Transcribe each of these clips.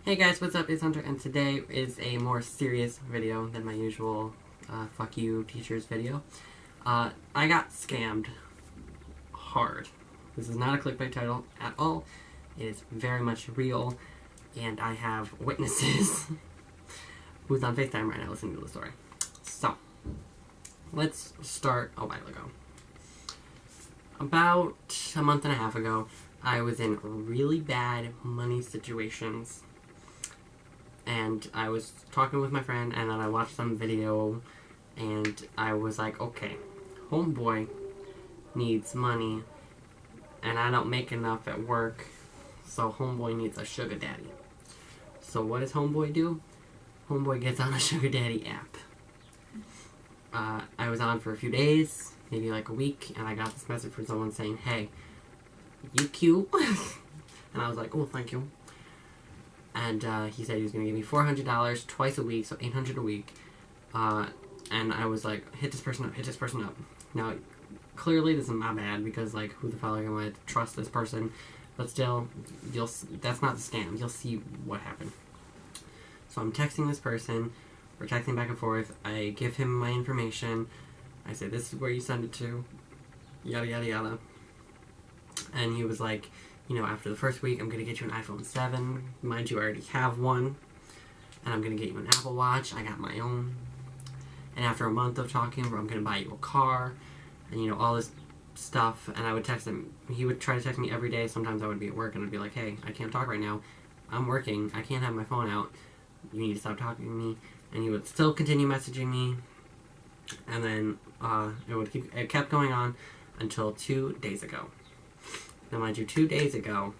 Hey guys, what's up? It's Hunter, and today is a more serious video than my usual fuck you teachers video. I got scammed hard. This is not a clickbait title at all. It is very much real, and I have witnesses who's on FaceTime right now listening to the story. So, let's start a while ago. About a month and a half ago, I was in really bad money situations. And I was talking with my friend, and then I watched some video, and I was like, okay, homeboy needs money, and I don't make enough at work, so homeboy needs a sugar daddy. So what does homeboy do? Homeboy gets on a sugar daddy app. I was on for a few days, maybe like a week, and I got this message from someone saying, hey, you cute? And I was like, oh, thank you. And he said he was going to give me $400 twice a week, so $800 a week. And I was like, hit this person up, hit this person up. Now, clearly this is not bad, because, like, who the fuck am I to trust this person? But still, that's not the scam. You'll see what happened. So I'm texting this person. We're texting back and forth. I give him my information. I say, this is where you send it to. Yada, yada, yada. And he was like, you know, after the first week, I'm going to get you an iPhone 7. Mind you, I already have one. And I'm going to get you an Apple Watch. I got my own. And after a month of talking, I'm going to buy you a car. And, you know, all this stuff. And I would text him. He would try to text me every day. Sometimes I would be at work and I'd be like, hey, I can't talk right now. I'm working. I can't have my phone out. You need to stop talking to me. And he would still continue messaging me. And then it kept going on until 2 days ago. Now, mind you, 2 days ago,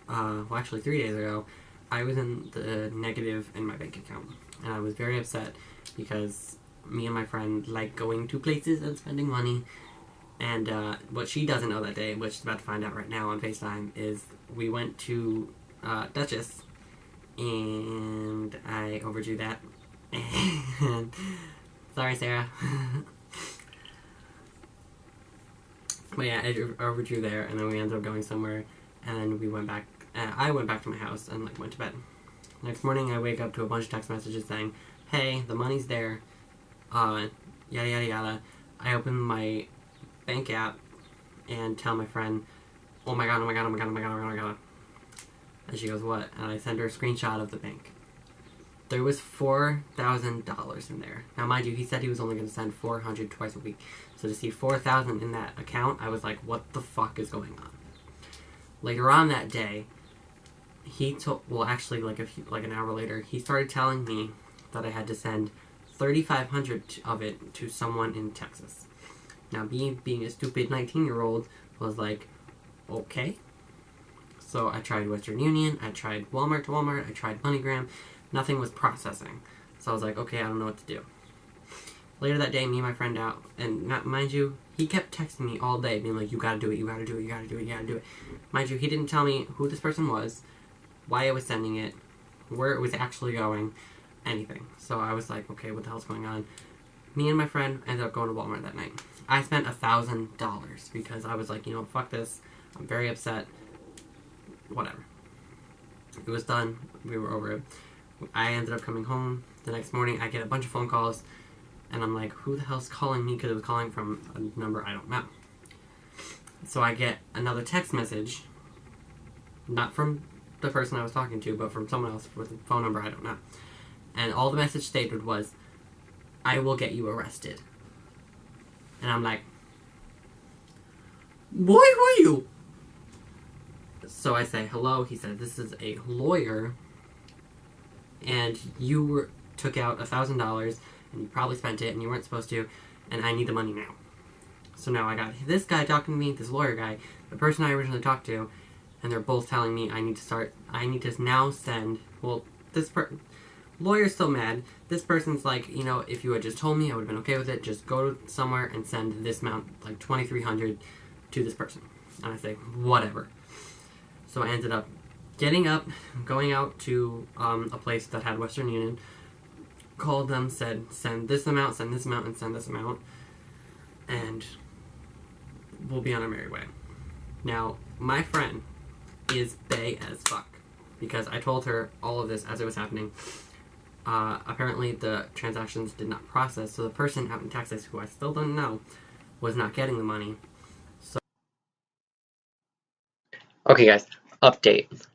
well, actually 3 days ago, I was in the negative in my bank account. And I was very upset because me and my friend like going to places and spending money. And what she doesn't know that day, which she's about to find out right now on FaceTime, is we went to Duchess. And I overdrew that. And sorry, Sarah. But yeah, I overdrew there, and then we ended up going somewhere, and then we went back, I went back to my house and, like, went to bed. Next morning, I wake up to a bunch of text messages saying, hey, the money's there, yada yada yada. I open my bank app and tell my friend, oh my god, oh my god, oh my god, oh my god, oh my god. And she goes, what? And I send her a screenshot of the bank. There was $4,000 in there. Now, mind you, he said he was only going to send $400 twice a week. So to see $4,000 in that account, I was like, what the fuck is going on? Later on that day, he told, well, actually, like an hour later, he started telling me that I had to send $3,500 of it to someone in Texas. Now, me being a stupid 19-year-old was like, okay. So I tried Western Union, I tried Walmart to Walmart, I tried MoneyGram. Nothing was processing. So I was like, okay, I don't know what to do. Later that day, me and my friend out, and mind you, he kept texting me all day, being like, you gotta do it, you gotta do it, you gotta do it, you gotta do it. Mind you, he didn't tell me who this person was, why I was sending it, where it was actually going, anything. So I was like, okay, what the hell's going on? Me and my friend ended up going to Walmart that night. I spent $1,000 because I was like, you know, fuck this. I'm very upset. Whatever. It was done. We were over it. I ended up coming home. The next morning, I get a bunch of phone calls, and I'm like, who the hell's calling me? Because it was calling from a number I don't know. So I get another text message, not from the person I was talking to, but from someone else with a phone number I don't know. And all the message stated was, I will get you arrested. And I'm like, boy, who are you? So I say, hello. He said, this is a lawyer. And you took out $1,000, and you probably spent it, and you weren't supposed to, and I need the money now. So now I got this guy talking to me, this lawyer guy, the person I originally talked to, and they're both telling me I need to now send, well, lawyer's still mad. This person's like, you know, if you had just told me, I would have been okay with it. Just go somewhere and send this amount, like $2,300, to this person. And I say, whatever. So I ended up getting up, going out to a place that had Western Union, called them, said, send this amount, and send this amount, and we'll be on our merry way. Now, my friend is bae as fuck, because I told her all of this as it was happening. Apparently the transactions did not process, so the person out in Texas, who I still don't know, was not getting the money. So okay guys, update.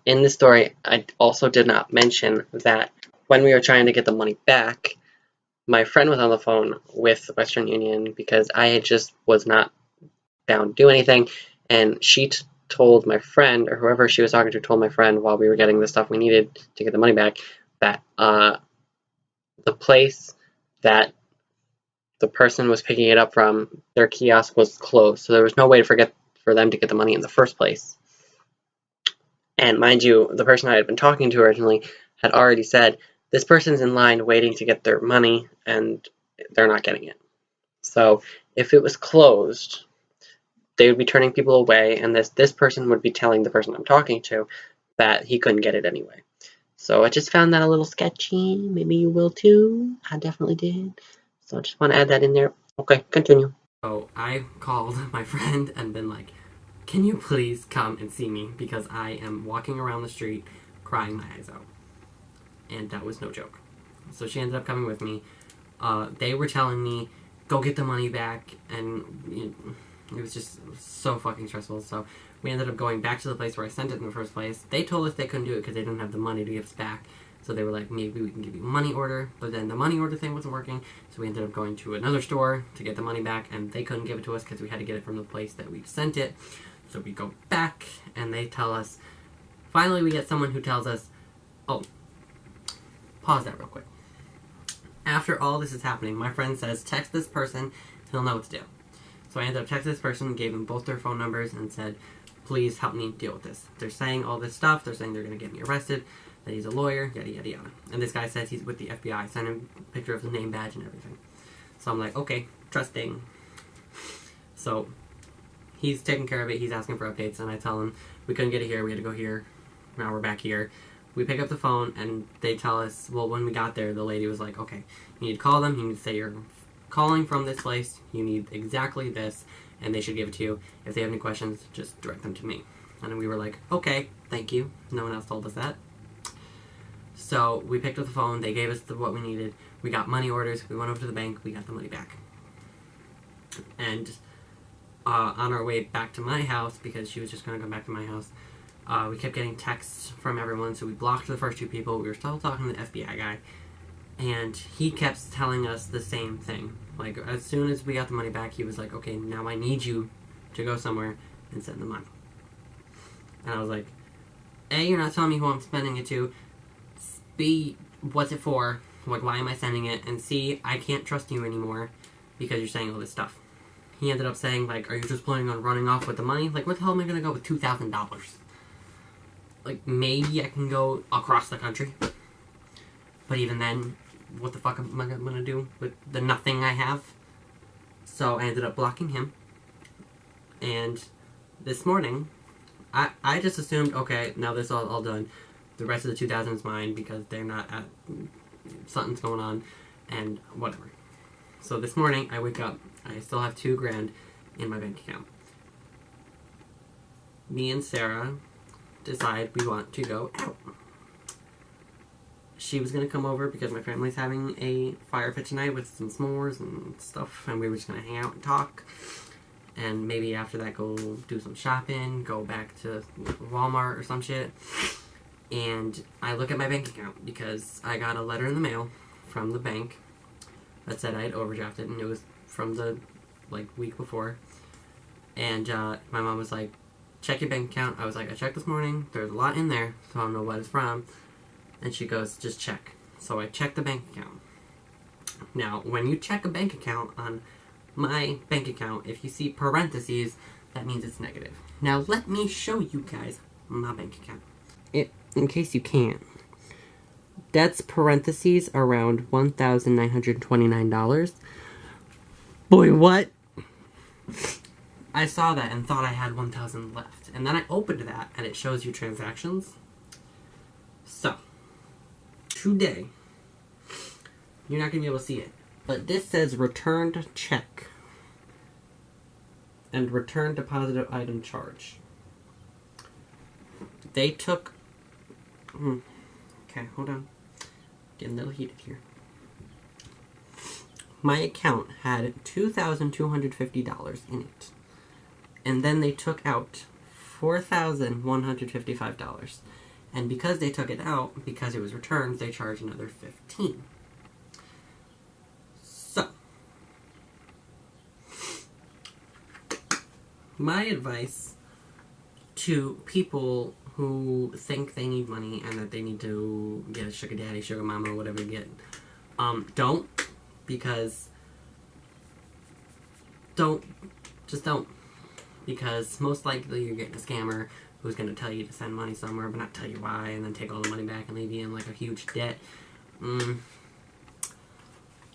In this story, I also did not mention that when we were trying to get the money back, my friend was on the phone with Western Union because I just was not down to do anything, and she told my friend, or whoever she was talking to told my friend while we were getting the stuff we needed to get the money back, that the place that the person was picking it up from, their kiosk was closed, so there was no way for them to get the money in the first place. And mind you, the person I had been talking to originally had already said, this person's in line waiting to get their money, and they're not getting it. So if it was closed, they would be turning people away, and this person would be telling the person I'm talking to that he couldn't get it anyway. So I just found that a little sketchy. Maybe you will too. I definitely did. So I just want to add that in there. Okay, continue. So I called my friend and been like, can you please come and see me? Because I am walking around the street crying my eyes out. And that was no joke. So she ended up coming with me. They were telling me, go get the money back, and it was just so fucking stressful. So we ended up going back to the place where I sent it in the first place. They told us they couldn't do it because they didn't have the money to give us back. So they were like, maybe we can give you a money order. But then the money order thing wasn't working. So we ended up going to another store to get the money back, and they couldn't give it to us because we had to get it from the place that we sent it. So we go back, and they tell us, finally we get someone who tells us, oh, pause that real quick. After all this is happening, my friend says, text this person, he'll know what to do. So I ended up texting this person, gave them both their phone numbers, and said, please help me deal with this. They're saying all this stuff, they're saying they're going to get me arrested, that he's a lawyer, yada yada yada. And this guy says he's with the FBI, sent him a picture of the name badge and everything. So I'm like, okay, trusting. So he's taking care of it, he's asking for updates, and I tell him, we couldn't get it here, we had to go here, now we're back here. We pick up the phone, and they tell us, well, when we got there, the lady was like, okay, you need to call them, you need to say you're calling from this place, you need exactly this, and they should give it to you. If they have any questions, just direct them to me. And we were like, okay, thank you. No one else told us that. So we picked up the phone, they gave us what we needed, we got money orders, we went over to the bank, we got the money back. And on our way back to my house, because she was just going to come back to my house, we kept getting texts from everyone, so we blocked the first two people. We were still talking to the FBI guy, and he kept telling us the same thing. Like, as soon as we got the money back, he was like, okay, now I need you to go somewhere and send the money. And I was like, A, you're not telling me who I'm spending it to. B, what's it for? Like, why am I sending it? And C, I can't trust you anymore because you're saying all this stuff. He ended up saying, like, are you just planning on running off with the money? Like, where the hell am I going to go with $2,000? Like, maybe I can go across the country. But even then, what the fuck am I going to do with the nothing I have? So I ended up blocking him. And this morning, I just assumed, okay, now this is all done. The rest of the 2,000 is mine because they're not at... something's going on. And whatever. So this morning, I wake up. I still have $2,000 in my bank account. Me and Sarah decide we want to go out. She was going to come over because my family's having a fire pit tonight with some s'mores and stuff, and we were just going to hang out and talk, and maybe after that go do some shopping, go back to Walmart or some shit. And I look at my bank account because I got a letter in the mail from the bank that said I had overdrafted, and it was from the week before. And my mom was like, check your bank account. I was like, I checked this morning. There's a lot in there, so I don't know what it's from. And she goes, just check. So I checked the bank account. Now, when you check a bank account on my bank account, if you see parentheses, that means it's negative. Now, let me show you guys my bank account. In case you can't. That's parentheses around $1,929. Boy, what? I saw that and thought I had 1,000 left. And then I opened that, and it shows you transactions. So, today, you're not going to be able to see it, but this says returned check and return deposited item charge. They took Okay, hold on. Getting a little heated here. My account had $2,250 in it. And then they took out $4,155. And because they took it out, because it was returned, they charged another $15. So, my advice to people who think they need money and that they need to get a sugar daddy, sugar mama, whatever you get, don't. Because just don't. Because most likely you're getting a scammer who's going to tell you to send money somewhere but not tell you why, and then take all the money back and leave you in like a huge debt.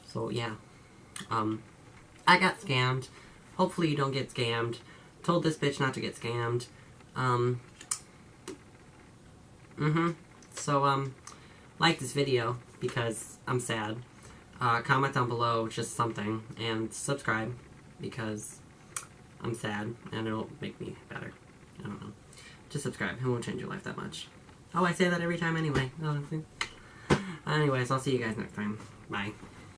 So yeah, I got scammed. Hopefully you don't get scammed. Told this bitch not to get scammed. So like this video because I'm sad. Comment down below just something, and subscribe because I'm sad and it'll make me better. I don't know. Just subscribe. It won't change your life that much. Oh, I say that every time anyway. Anyways, I'll see you guys next time. Bye.